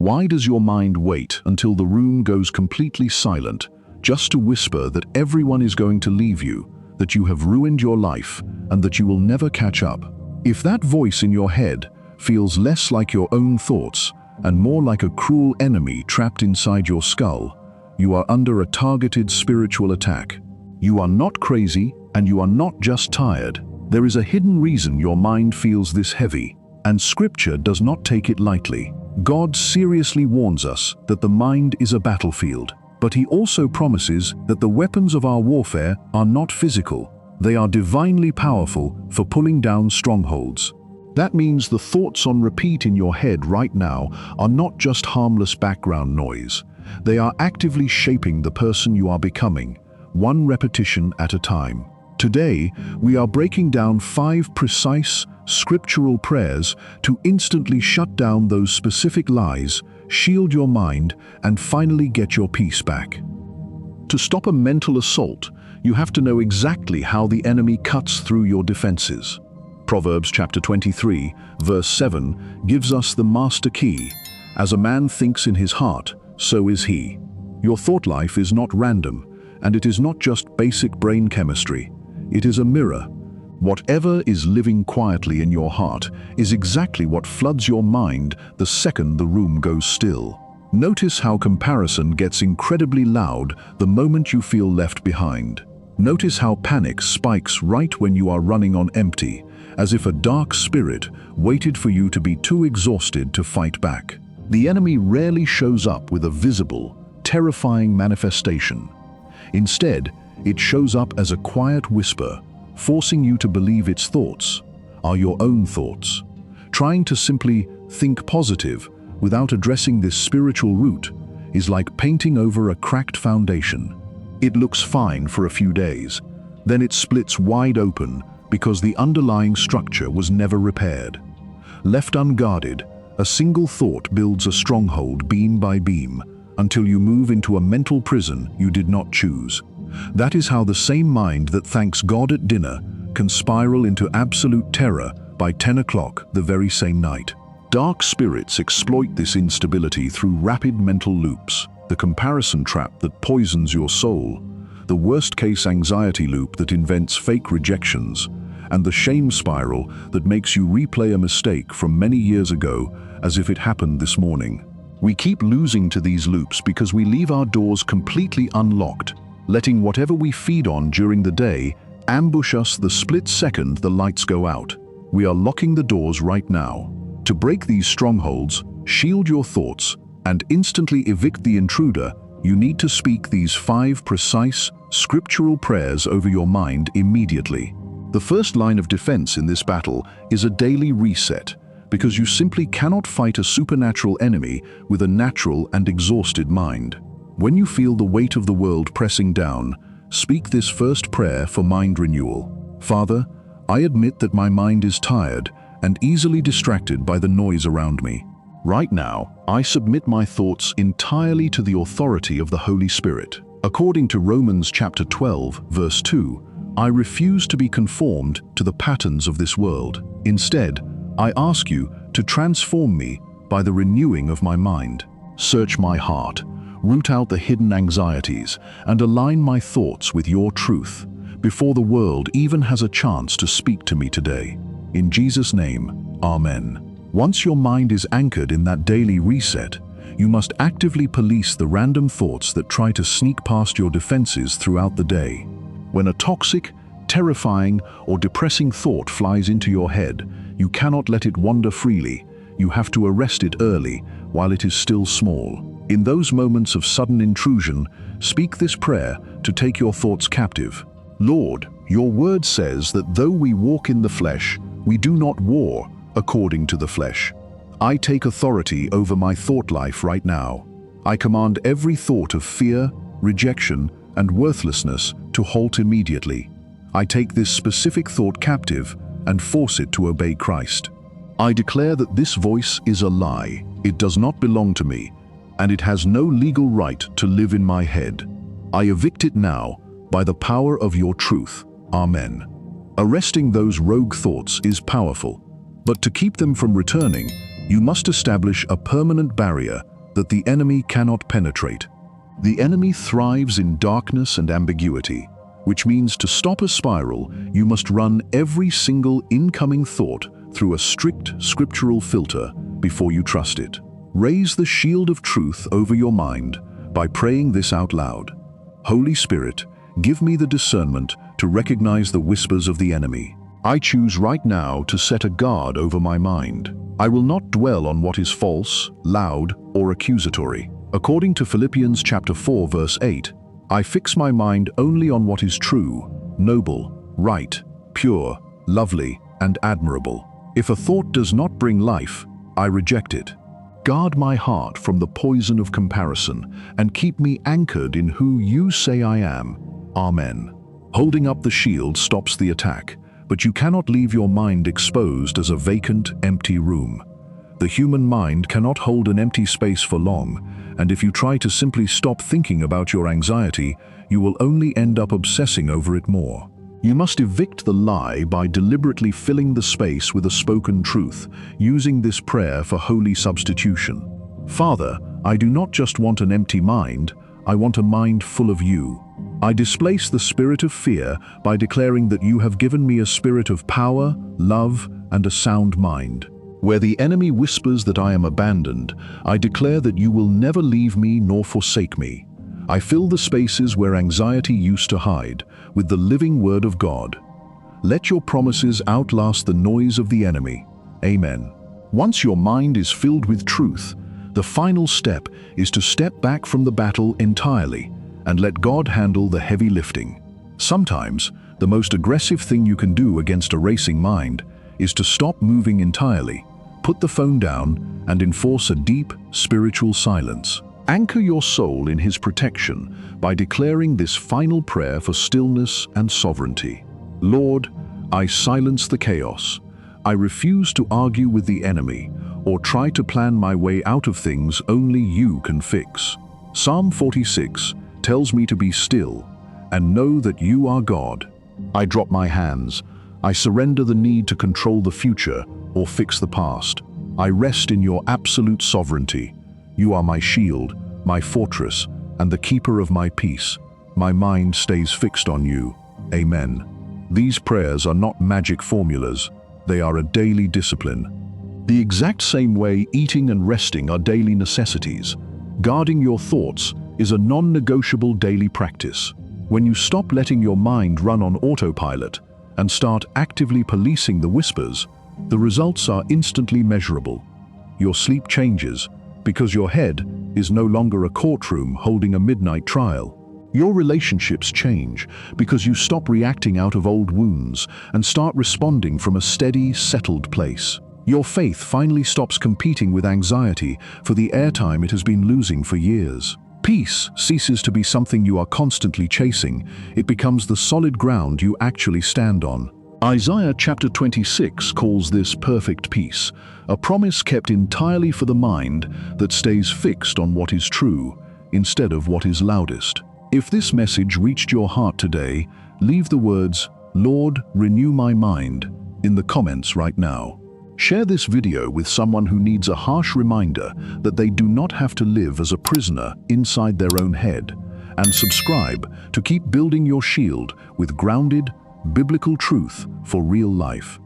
Why does your mind wait until the room goes completely silent, just to whisper that everyone is going to leave you, that you have ruined your life, and that you will never catch up? If that voice in your head feels less like your own thoughts and more like a cruel enemy trapped inside your skull, you are under a targeted spiritual attack. You are not crazy, and you are not just tired. There is a hidden reason your mind feels this heavy, and Scripture does not take it lightly. God seriously warns us that the mind is a battlefield, but He also promises that the weapons of our warfare are not physical. They are divinely powerful for pulling down strongholds. That means the thoughts on repeat in your head right now are not just harmless background noise. They are actively shaping the person you are becoming, one repetition at a time. Today, we are breaking down 5 precise, scriptural prayers to instantly shut down those specific lies, shield your mind, and finally get your peace back. To stop a mental assault, you have to know exactly how the enemy cuts through your defenses. Proverbs chapter 23, verse 7 gives us the master key. As a man thinks in his heart, so is he. Your thought life is not random, and it is not just basic brain chemistry. It is a mirror. Whatever is living quietly in your heart is exactly what floods your mind the second the room goes still. Notice how comparison gets incredibly loud the moment you feel left behind. Notice how panic spikes right when you are running on empty, as if a dark spirit waited for you to be too exhausted to fight back. The enemy rarely shows up with a visible, terrifying manifestation. Instead, it shows up as a quiet whisper, forcing you to believe its thoughts are your own thoughts. Trying to simply think positive without addressing this spiritual root is like painting over a cracked foundation. It looks fine for a few days, then it splits wide open because the underlying structure was never repaired. Left unguarded, a single thought builds a stronghold beam by beam until you move into a mental prison you did not choose. That is how the same mind that thanks God at dinner can spiral into absolute terror by 10 o'clock the very same night. Dark spirits exploit this instability through rapid mental loops, the comparison trap that poisons your soul, the worst-case anxiety loop that invents fake rejections, and the shame spiral that makes you replay a mistake from many years ago as if it happened this morning. We keep losing to these loops because we leave our doors completely unlocked, letting whatever we feed on during the day ambush us the split second the lights go out. We are locking the doors right now. To break these strongholds, shield your thoughts, and instantly evict the intruder, you need to speak these 5 precise, scriptural prayers over your mind immediately. The first line of defense in this battle is a daily reset, because you simply cannot fight a supernatural enemy with a natural and exhausted mind. When you feel the weight of the world pressing down, speak this first prayer for mind renewal. Father, I admit that my mind is tired and easily distracted by the noise around me. Right now, I submit my thoughts entirely to the authority of the Holy Spirit. According to Romans chapter 12, verse 2, I refuse to be conformed to the patterns of this world. Instead, I ask you to transform me by the renewing of my mind. Search my heart, root out the hidden anxieties, and align my thoughts with your truth before the world even has a chance to speak to me today. In Jesus' name, Amen. Once your mind is anchored in that daily reset, you must actively police the random thoughts that try to sneak past your defenses throughout the day. When a toxic, terrifying, or depressing thought flies into your head, you cannot let it wander freely. You have to arrest it early, while it is still small. In those moments of sudden intrusion, speak this prayer to take your thoughts captive. Lord, your word says that though we walk in the flesh, we do not war according to the flesh. I take authority over my thought life right now. I command every thought of fear, rejection, and worthlessness to halt immediately. I take this specific thought captive and force it to obey Christ. I declare that this voice is a lie. It does not belong to me, and it has no legal right to live in my head. I evict it now by the power of your truth. Amen. Arresting those rogue thoughts is powerful, but to keep them from returning, you must establish a permanent barrier that the enemy cannot penetrate. The enemy thrives in darkness and ambiguity, which means to stop a spiral, you must run every single incoming thought through a strict scriptural filter before you trust it. Raise the shield of truth over your mind by praying this out loud. Holy Spirit, give me the discernment to recognize the whispers of the enemy. I choose right now to set a guard over my mind. I will not dwell on what is false, loud, or accusatory. According to Philippians chapter 4, verse 8, I fix my mind only on what is true, noble, right, pure, lovely, and admirable. If a thought does not bring life, I reject it. Guard my heart from the poison of comparison and keep me anchored in who you say I am. Amen. Holding up the shield stops the attack, but you cannot leave your mind exposed as a vacant, empty room. The human mind cannot hold an empty space for long, and if you try to simply stop thinking about your anxiety, you will only end up obsessing over it more. You must evict the lie by deliberately filling the space with a spoken truth, using this prayer for holy substitution. Father, I do not just want an empty mind, I want a mind full of you. I displace the spirit of fear by declaring that you have given me a spirit of power, love, and a sound mind. Where the enemy whispers that I am abandoned, I declare that you will never leave me nor forsake me. I fill the spaces where anxiety used to hide with the living word of God. Let your promises outlast the noise of the enemy. Amen. Once your mind is filled with truth, the final step is to step back from the battle entirely and let God handle the heavy lifting. Sometimes, the most aggressive thing you can do against a racing mind is to stop moving entirely, put the phone down, and enforce a deep, spiritual silence. Anchor your soul in His protection by declaring this final prayer for stillness and sovereignty. Lord, I silence the chaos. I refuse to argue with the enemy or try to plan my way out of things only you can fix. Psalm 46 tells me to be still and know that you are God. I drop my hands. I surrender the need to control the future or fix the past. I rest in your absolute sovereignty. You are my shield, my fortress, and the keeper of my peace. My mind stays fixed on you. Amen. These prayers are not magic formulas. They are a daily discipline. The exact same way eating and resting are daily necessities, guarding your thoughts is a non-negotiable daily practice. When you stop letting your mind run on autopilot and start actively policing the whispers, the results are instantly measurable. Your sleep changes because your head is no longer a courtroom holding a midnight trial. Your relationships change because you stop reacting out of old wounds and start responding from a steady, settled place. Your faith finally stops competing with anxiety for the airtime it has been losing for years. Peace ceases to be something you are constantly chasing. It becomes the solid ground you actually stand on. Isaiah chapter 26 calls this perfect peace, a promise kept entirely for the mind that stays fixed on what is true instead of what is loudest. If this message reached your heart today, leave the words, "Lord, renew my mind," in the comments right now. Share this video with someone who needs a harsh reminder that they do not have to live as a prisoner inside their own head. And subscribe to keep building your shield with grounded, biblical truth for real life.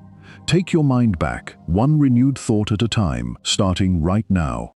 Take your mind back, one renewed thought at a time, starting right now.